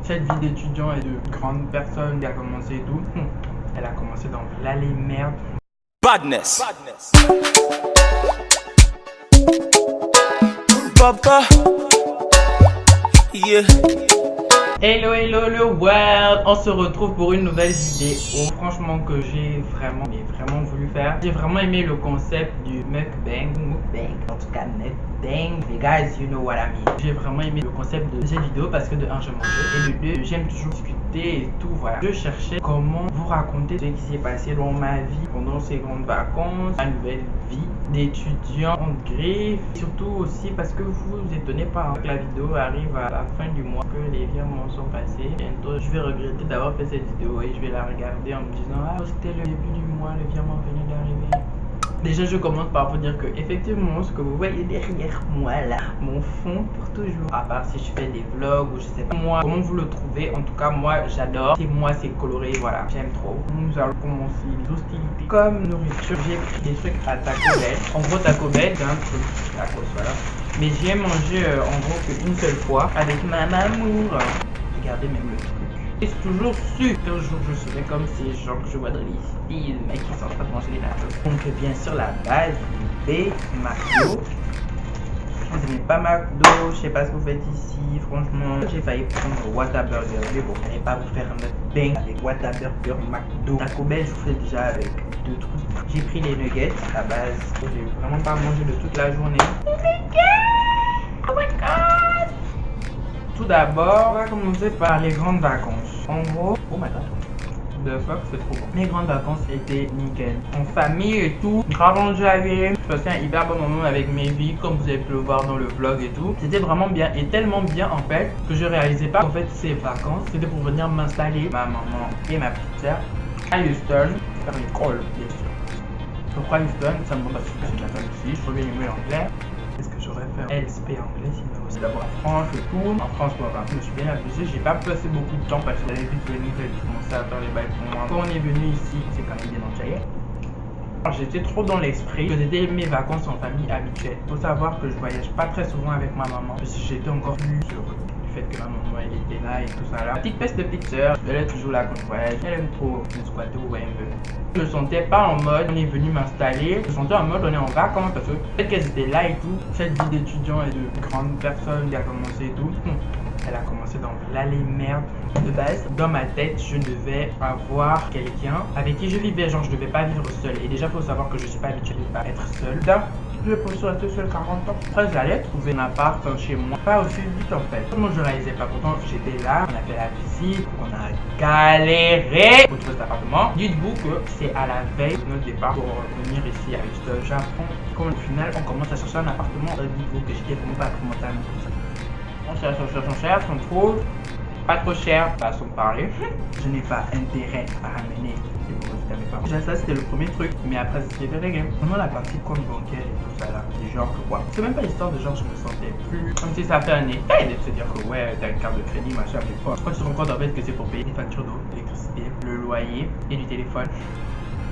Cette vie d'étudiant et de grande personne qui a commencé et tout, elle a commencé dans l'allée merde. Badness. Papa. Yeah. Hello le world, on se retrouve pour une nouvelle vidéo. Franchement que j'ai vraiment voulu faire. J'ai vraiment aimé le concept du mukbang, en tout cas mukbang. Les guys, you know what I mean. J'ai vraiment aimé le concept de cette vidéo parce que de un, je mangeais et de deux, j'aime toujours discuter et tout, voilà. Je cherchais comment vous raconter ce qui s'est passé dans ma vie pendant ces grandes vacances, ma nouvelle vie d'étudiant en griffe. Surtout aussi parce que vous vous étonnez pas que la vidéo arrive à la fin du mois, que les virements sont passés. Bientôt, je vais regretter d'avoir fait cette vidéo et je vais la regarder en me disant ah, c'était le début du mois, le virement venait d'arriver. Déjà, je commence par vous dire que effectivement, ce que vous voyez derrière moi là, mon fond pour toujours. À part si je fais des vlogs ou je sais pas moi, comment vous le trouvez. En tout cas, moi j'adore. C'est moi, c'est coloré, voilà, j'aime trop. Nous allons commencer les hostilités. Comme nourriture, j'ai pris des trucs à Taco Bell. En gros, Taco Bell, c'est un truc à cause, voilà. Mais j'ai mangé en gros qu'une seule fois avec ma mamour. Regardez même le truc. Et c'est toujours su qu'un jour je serai comme ces gens que je vois dans les films et qui sont en train de manger des nachos. Donc bien sûr la base des McDo. Vous n'aimez pas McDo, je sais pas ce que vous faites ici, franchement. J'ai failli prendre Whataburger, mais bon, je n'allais pas vous faire un bang avec Whataburger, McDo. Taco Bell, je vous fais déjà avec deux trucs. J'ai pris les nuggets à la base. J'ai vraiment pas mangé de toute la journée. Oh my god! Tout d'abord, on va commencer par les grandes vacances. En gros, oh my god, the fuck, c'est trop bon. Mes grandes vacances étaient nickel. En famille et tout, grave enjaillé. Je passais un hyper bon moment avec mes vies, comme vous avez pu le voir dans le vlog et tout. C'était vraiment bien et tellement bien en fait que je réalisais pas qu'en fait ces vacances c'était pour venir m'installer, ma maman et ma petite sœur, à Houston, faire l'école bien sûr. Pourquoi Houston? Ça me demande parce que c'est de la famille ici. Je reviens aimer l'anglais. Qu'est-ce que j'aurais fait? LSP anglais sinon. C'est d'abord en France et tout. En France, pour je me suis bien abusé. J'ai pas passé beaucoup de temps parce que j'avais vite venu, j'ai commencé à faire les bails pour moi. Quand on est venu ici, c'est quand même bien enjaillé. J'étais trop dans l'esprit que c'était mes vacances en famille habituelles. Faut savoir que je voyage pas très souvent avec ma maman. Parce que j'étais encore plus heureux du fait que ma maman elle était là et tout ça là. La petite peste de petite sœur, elle est toujours là quand je voyage. Elle aime trop me squatter où elle veut. Je me sentais pas en mode on est venu m'installer. Je me sentais en mode on est en vacances parce que peut-être qu'elles étaient là et tout. Cette vie d'étudiant et de grande personne qui a commencé et tout. Elle a commencé dans l'allée merde. De base, dans ma tête, je devais avoir quelqu'un avec qui je vivais. Genre, je devais pas vivre seul. Et déjà, faut savoir que je suis pas habitué à être seul. Je vais pas rester seul 40 ans. Après, j'allais trouver un appart chez moi. Pas aussi vite en fait. Moi, je réalisais pas. Pourtant, j'étais là. On a fait la visite. On a galéré pour trouver cet appartement. Dites-vous que c'est à la veille de notre départ pour venir ici à Houston. J'apprends qu'au final, on commence à chercher un appartement. Dites-vous que j'étais vraiment pas commentaire. On cherche, on trouve. Pas trop cher, façon de parler. Je n'ai pas intérêt à ramener des produits à mes parents. Déjà ça c'était le premier truc, mais après c'était réglé. Vraiment la partie compte bancaire et tout ça là, des genre que quoi. C'est même pas l'histoire de genre je me sentais plus comme si ça fait un effet de se dire que ouais t'as une carte de crédit machin mais quoi. Quand tu te rends compte en fait que c'est pour payer des factures d'eau, d'électricité, le loyer et du téléphone.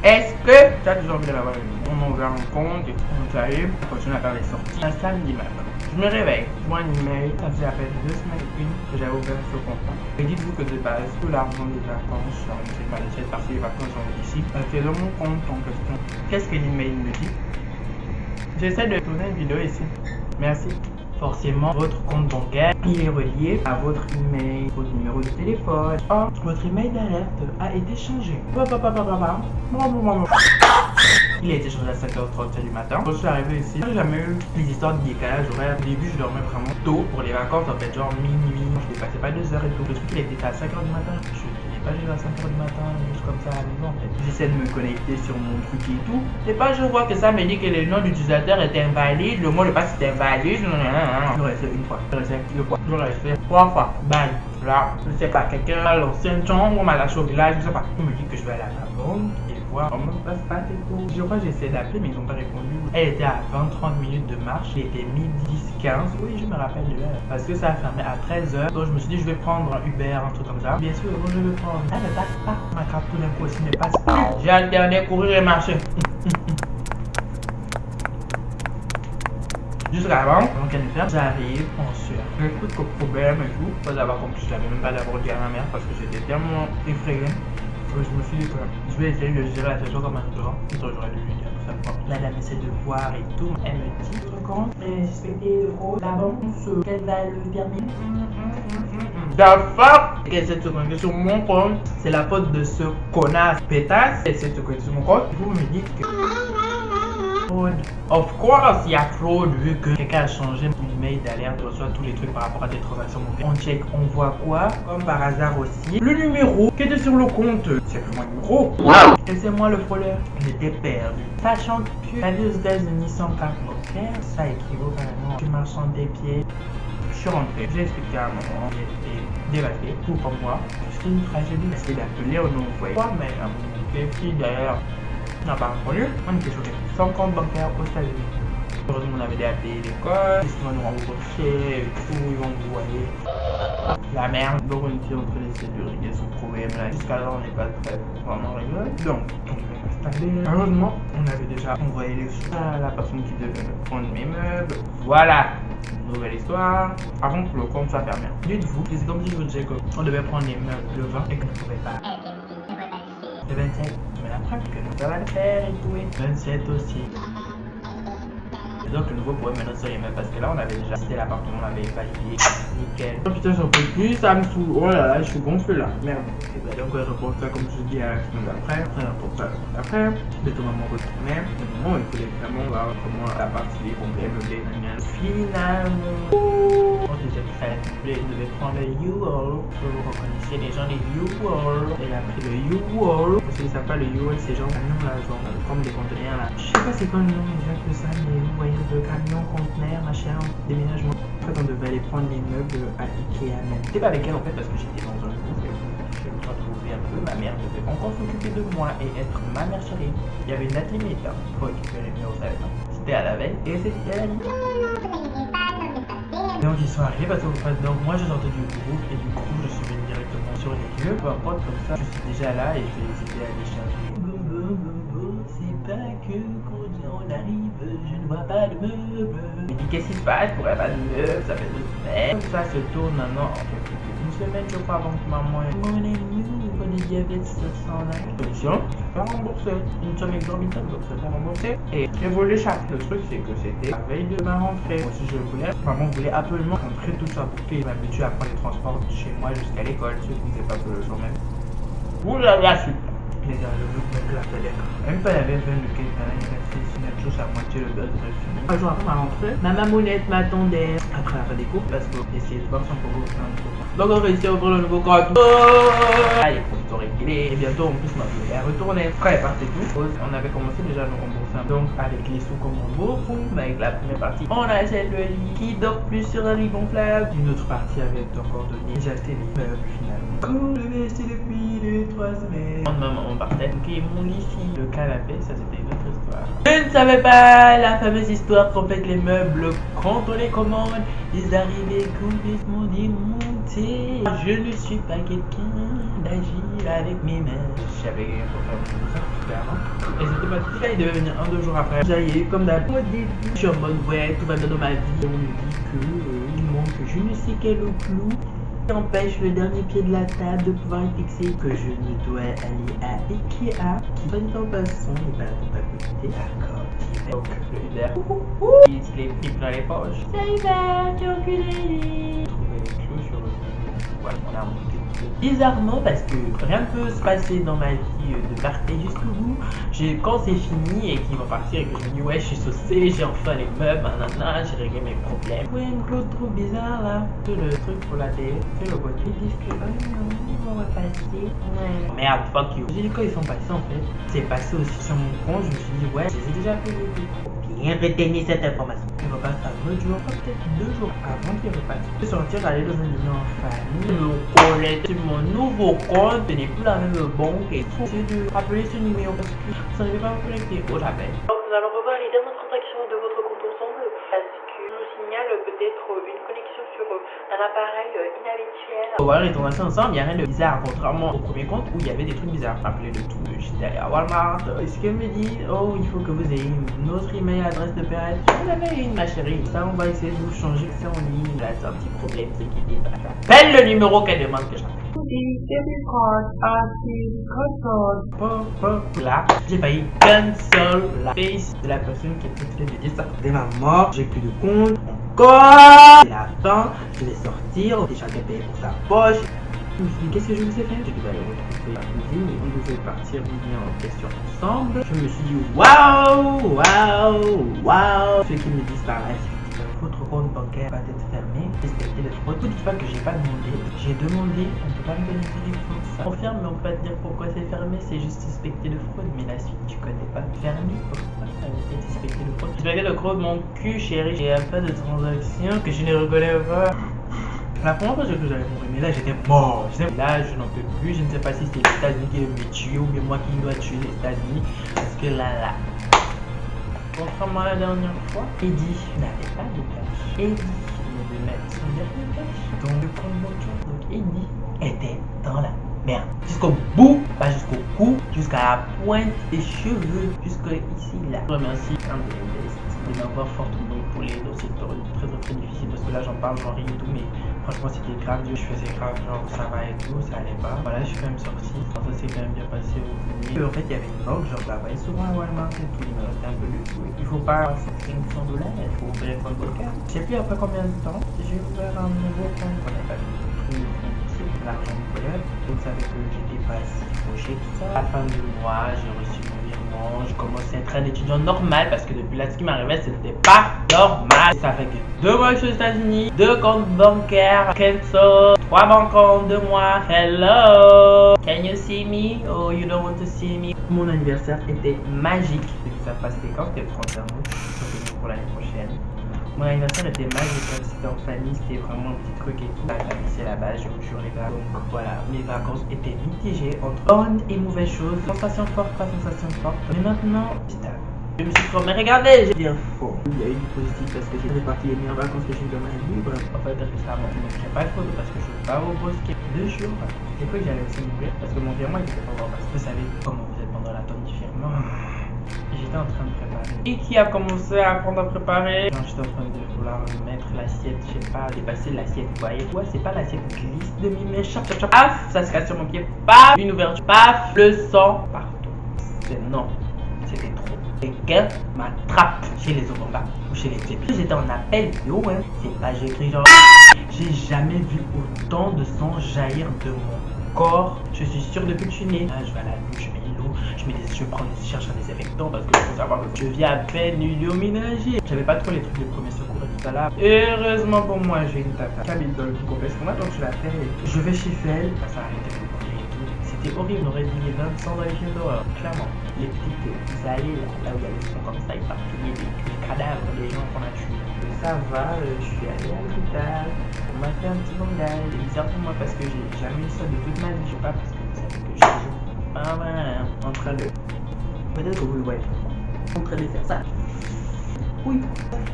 Est-ce que tu as toujours envie d'avoir une... On a ouvert un compte et on arrive, on continue à faire les sorties. Un samedi matin. Je me réveille, je vois un email, ça faisait à peine 2 semaines et une que j'avais ouvert ce compte. Et dites-vous que de base, tout l'argent des vacances, c'est pas cette partie des vacances j'en ai ici, c'est dans mon compte en question. Qu'est-ce que l'email me dit? J'essaie de tourner une vidéo ici. Merci. Forcément, votre compte bancaire, il est relié à votre email, votre numéro de téléphone. Oh, votre email d'alerte a été changé. Il a été changé à 5h30 du matin. Quand je suis arrivé ici, j'ai jamais eu les histoires de décalage horaire. Au début, je dormais vraiment tôt pour les vacances, en fait, genre minuit. Je dépassais pas 2 heures et tout. Le truc, il était à 5h du matin. Je n'ai pas joué à 5h du matin, juste comme ça à la maison, en fait. J'essaie de me connecter sur mon truc et tout. Et pas, je vois que ça me dit que le nom d'utilisateur est invalide, le mot de passe est invalide. Je l'aurais fait une fois, je l'aurais fait deux fois, je l'aurais fait 3 fois. Bye. Là, je sais pas, quelqu'un à l'ancien chambre, on m'a lâché au village, je sais pas. Il me dit que je vais aller à la banque et voir comment ça se passe et tout. Je crois que j'essaie d'appeler, mais ils n'ont pas répondu. Elle était à 20-30 minutes de marche, il était midi 15. Oui, je me rappelle de l'heure. Parce que ça a fermé à 13h. Donc je me suis dit, je vais prendre un Uber, un truc comme ça. Bien sûr, je vais prendre. Elle ne passe pas. Ma carte tout d'un coup aussi ne passe pas. J'ai alterné courir et marcher. Jusqu'à avant qu'elle ne ferme, j'arrive en sueur. J'écoute qu'au problème et tout. Faut savoir comme je savais même pas d'abord dire à ma mère parce que j'étais tellement effrayé. Je me suis dit que je vais essayer de gérer la situation comme un grand. J'aurais dû lui dire tout simplement. La dame essaie de voir et tout. Elle me dit quand respecter le gros, la banque, qu'elle va le permis. The fuck? Elle essaie de se connecter sur mon compte. C'est la faute de ce connasse pétasse. Elle essaie de se connecter sur mon compte. Vous me dites que of course, il y a fraude vu que quelqu'un a changé l'email d'alerte, reçoit tous les trucs par rapport à tes transactions bancaires. On check, on voit quoi? Comme par hasard aussi, le numéro qui était sur le compte. C'est vraiment un numéro. Wow. Et c'est moi le fraudeur. J'étais perdu. Sachant que la vie aux États-Unis sans carte bancaire, ça équivaut carrément. Je marchande des pieds. Je suis rentré, j'ai expliqué à un moment, il était dévasté, tout comme moi. C'était une tragédie. J'ai essayé d'appeler, on nous voyait pas, mais les filles derrière n'a pas répondu. On était choqués. Sans compte bancaire aux États-Unis. Heureusement, on avait déjà payé l'école, ils vont nous rembourser, tout, ils vont nous voyer. La merde. Donc, on était en train d'essayer de régler ce problème-là. Jusqu'à là, on n'est pas très vraiment réglé. Donc, on devait installer. Heureusement, on avait déjà envoyé les sous à la personne qui devait me prendre mes meubles. Voilà. Nouvelle histoire. Avant que le compte soit fermé. Dites-vous, c'est comme si je vous disais qu'on devait prendre les meubles le 20 et qu'on ne pouvait pas. Le 27. Mais après, que ça va le faire et tout. 27 aussi. Donc le nouveau pourrait maintenant se remettre parce que là on avait déjà cité l'appartement, on avait validé, nickel. Oh putain j'en peux plus, ça me saoule, oh là là je suis gonflé là, merde. Et bah donc on va reprendre ça comme je dis à la semaine d'après, on reprend ça après, de tout moment retourner, au moment où il fallait vraiment voir comment la partie des complets meublés, finalement, on disait que ça devait prendre le U-Haul, vous reconnaissez les gens des U-Haul, et après le U-Haul, parce qu'ils savent pas le U-Haul c'est genre camion là, genre comme des conteneurs là, je sais pas c'est quoi le nom exact de ça mais vous voyez de camion, conteneur, machin, déménagement. En fait, on devait aller prendre les meubles à Ikea même. J'étais pas avec elle en fait parce que j'étais dans un groupe et je me retrouvais un peu. Ma mère devait encore s'occuper de moi et être ma mère chérie. Il y avait une date limite pour récupérer les numéros, c'était à la veille et c'était à la limite. Donc ils sont arrivés parce que donc moi je sortais du groupe et du coup je suis venu directement sur les lieux. Peu importe comme ça, je suis déjà là et je vais les aider à les charger. C'est pas que quand on arrive, je ne vois pas de meubles. Je dis qu'est-ce qui se passe? Pourquoi pas de meubles? Ça fait 2 semaines. Ça se tourne maintenant en une semaine je crois avant que maman ait mon ami pour des diabètes ça s'en a. Solution, faire rembourser. Une somme exorbitante donc se faire rembourser. Et j'ai volé chaque. Le truc c'est que c'était la veille de ma rentrée. Moi si je voulais, maman voulait absolument rentrer tout ça bouclé. Il m'habitue à prendre les transports de chez moi jusqu'à l'école. Ce qui n'était pas pour le jour même. Vous l'avez su. Les gars, le mec là, même pas la même veine de quelqu'un, il restait tous à moitié le buzz de fini. Un jour après ma rentrée, ma mamounette m'attendait après la fin des cours parce qu'on essayait de voir son pogo plein de cours. Donc on réussit à ouvrir le nouveau compte. Les comptes sont réglés et bientôt en plus ma vie est retournée. Après elle partait tout. On avait commencé déjà à nous rembourser. Donc avec les sous comme on beaucoup, mais avec la première partie, on achète le lit qui dort plus sur un lit gonflable. Une autre partie avait encore donné. J'ai acheté les meubles finalement. Comme je l'avais acheté depuis les 3 semaines. On partait. Ok, mon lit ici, le canapé, ça c'était une autre histoire. Je ne savais pas la fameuse histoire qu'en fait les meubles, quand on les commande, ils arrivaient complètement démontés. Je ne suis pas quelqu'un d'agile avec mes mains. J'avais rien pour faire ça, clairement. Et c'était pas tout ça, il devait venir 1-2 jours après. J'arrive comme d'habitude. Au début, je suis en mode ouais, tout va bien dans ma vie. On me dit que il manque je ne sais quel clou qui empêche le dernier pied de la table de pouvoir être fixé, que je ne dois aller à Ikea, qui soit dit en passant n'est pas la comptabilité, d'accord. Donc le Uber, il se les pipe dans les poches. Salut Uber, tu enculé. Trouver les clous sur le voilà, on a monté tout. Bizarrement, parce que rien ne peut se passer dans ma vie de partir jusqu'au bout. Quand c'est fini et qu'ils vont partir et que je me dis ouais je suis saucé, j'ai enfin les meubles, nanana, j'ai réglé mes problèmes. Ouais, une clause trop bizarre là. C'est le truc pour la télé, c'est le voiture. Ils disent que non, on va passer. Ouais. Merde, fuck you. J'ai dit quand ils sont passés en fait, c'est passé aussi sur mon compte, je me suis dit ouais, je les ai déjà payés. Bien retenir cette information. Il repasse à un autre jour, peut-être 2 jours avant qu'il repasse. Je vais sortir, aller dans un dîner en famille. Je me connecte sur mon nouveau compte, ce n'est plus la même banque et faut essayer de rappeler ce numéro parce que ça ne veut pas me connecter. Oh, j'appelle. Nous allons revoir les dernières transactions de votre compte ensemble parce que je nous signale peut-être une connexion sur sur un appareil inhabituel. Voilà, on est restés ensemble, il n'y a rien de bizarre, contrairement au premier compte où il y avait des trucs bizarres. Rappelez le tout, j'étais allé à Walmart. Est-ce qu'elle me dit, oh, il faut que vous ayez une autre email adresse de Perrette? Vous en avez une, ma chérie. Ça, on va essayer de vous changer ça en ligne. Là, c'est un petit problème, c'est qu'il dit pas ça. Appelle le numéro qu'elle demande que j'appelle. Là, j'ai failli cancel la face de la personne qui était en train de dire ça. Dès ma mort, j'ai plus de compte. Encore, c'est la fin. Je vais sortir. Déjà, j'ai payé pour sa poche. Je me suis dit, qu'est-ce que je vous ai fait? Je devais aller retrouver la cousine et on devait partir bien en question ensemble. Je me suis dit, waouh, waouh, waouh. Ceux qui me disent par là, votre compte bancaire va être fermé, respectez les fraudes. Ne dites pas que j'ai pas demandé. J'ai demandé, on ne peut pas me donner de réponse. On ferme, mais on peut pas te dire pourquoi c'est fermé, c'est juste suspecté de fraude. Mais la suite, tu connais pas. Fermé, pourquoi c'est suspecté de fraude? Suspecté de fraude, mon cul, chérie. J'ai un peu de transactions que je ne reconnais pas. La première fois que j'avais compris, mais là j'étais mort. Là je n'en peux plus. Je ne sais pas si c'est les États-Unis qui me tuer ou bien moi qui dois tuer les États-Unis. Parce que là. Contrairement à la dernière fois, Eddie n'avait pas de cash. Eddie devait mettre son dernier cash dans le compte bancaire. Donc Eddie était dans la merde. Jusqu'au bout, pas jusqu'au cou, jusqu'à la pointe des cheveux, jusqu'à ici là. Je remercie de m'avoir fortement épaulé dans cette période très difficile parce que là j'en parle, j'en ris et tout, mais franchement c'était grave dur. Je faisais grave genre ça va et tout, ça allait pas. Voilà, je suis quand même sorti. Enfin, ça s'est quand même bien passé au premier. En fait il y avait une banque, genre là-bas, souvent à Walmart et tout, il me restait un peu de tout. Il faut pas 500 $, il faut ouvrir un compte bancaire. Je sais plus après combien de temps, j'ai ouvert un nouveau compte. On n'a pas tout l'argent du collègue. Vous savez que j'étais pas si fauché tout ça. À la fin du mois, j'ai reçu mon virement. Je commençais à être un étudiant normal parce que depuis là, ce qui m'arrivait, c'était pas normal. Ça fait que 2 mois que je suis aux États-Unis, 2 comptes bancaires, cancel, 3 banques en 2 mois. Hello, can you see me? Oh, you don't want to see me? Mon anniversaire était magique. Ça passait quand c'était le 31 août. Donc pour l'année prochaine. Mon anniversaire était magique, c'était en famille, c'était vraiment un petit truc et tout. C'est la base, je vous jure les gars. Donc voilà, mes vacances étaient mitigées entre bonnes et mauvaises choses. Sensation forte, pas sensation forte. Mais maintenant, je me suis dit, mais regardez, j'ai bien faux. Il y a eu du positif parce que j'ai parti les meilleures vacances que j'ai eu dans ma vie. Bref, en fait, récemment, donc j'ai pas de photo parce que je veux pas vous brusquer 2 jours. J'ai cru que j'allais aussi mourir parce que mon virement il était pas encore passé. Vous savez comment vous êtes pendant l'attente du virement. J'étais en train de préparer. Et qui a commencé à apprendre à préparer? J'étais en train de vouloir mettre l'assiette, je sais pas, dépasser l'assiette. Vous voyez, ouais, c'est pas l'assiette glisse de mi-mai, chap, paf, ça se casse sur mon pied, paf, une ouverture, paf, le sang partout. Non, c'était trop. Quelqu'un m'attrape chez les Obama ou chez les Tébis. J'étais en appel vidéo, hein. C'est pas, j'ai écrit genre. J'ai jamais vu autant de sang jaillir de mon corps. Je suis sûr depuis que je suis né. Là, je vais à la douche, je mets l'eau, je cherche un désinfectant parce que il faut savoir que je vis à peine illuminé. J'avais pas trop les trucs de premier secours et tout ça là. Heureusement pour moi, j'ai une tata. Camille dans le tout complexe pour moi, donc je l'appelle et tout. Je vais chez elle, ça a arrêté de couler et tout. C'était horrible, on aurait dit les 20 dans les films d'horreur, clairement. Les petites allées là où il y a le son comme ça, éparpillés, les cadavres des gens qu'on a tués. Ça va, je suis allé à l'hôpital, on m'a fait un petit bandage. C'est bizarre pour moi parce que j'ai jamais eu ça de toute ma vie, je sais pas, parce que vous savez que je suis en train de. Peut-être que vous le voyez, en train de faire ça. Oui,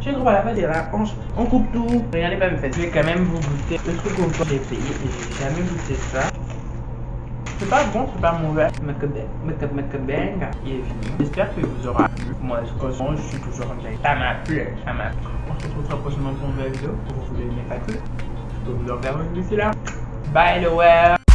je trouve à la face de la hanche, on coupe tout. Regardez pas mes fesses, je vais quand même vous goûter le truc au corps. J'ai payé et j'ai jamais goûté ça. C'est pas bon, c'est pas mauvais. Mukbang, il est fini. J'espère que vous aura plu. Moi, je suis toujours en veille. Ça m'a plu, ça m'a plu. On se retrouve très prochainement pour une nouvelle vidéo. Vous voulez aimer pas que je peux vous en faire une d'ici là. Bye le web.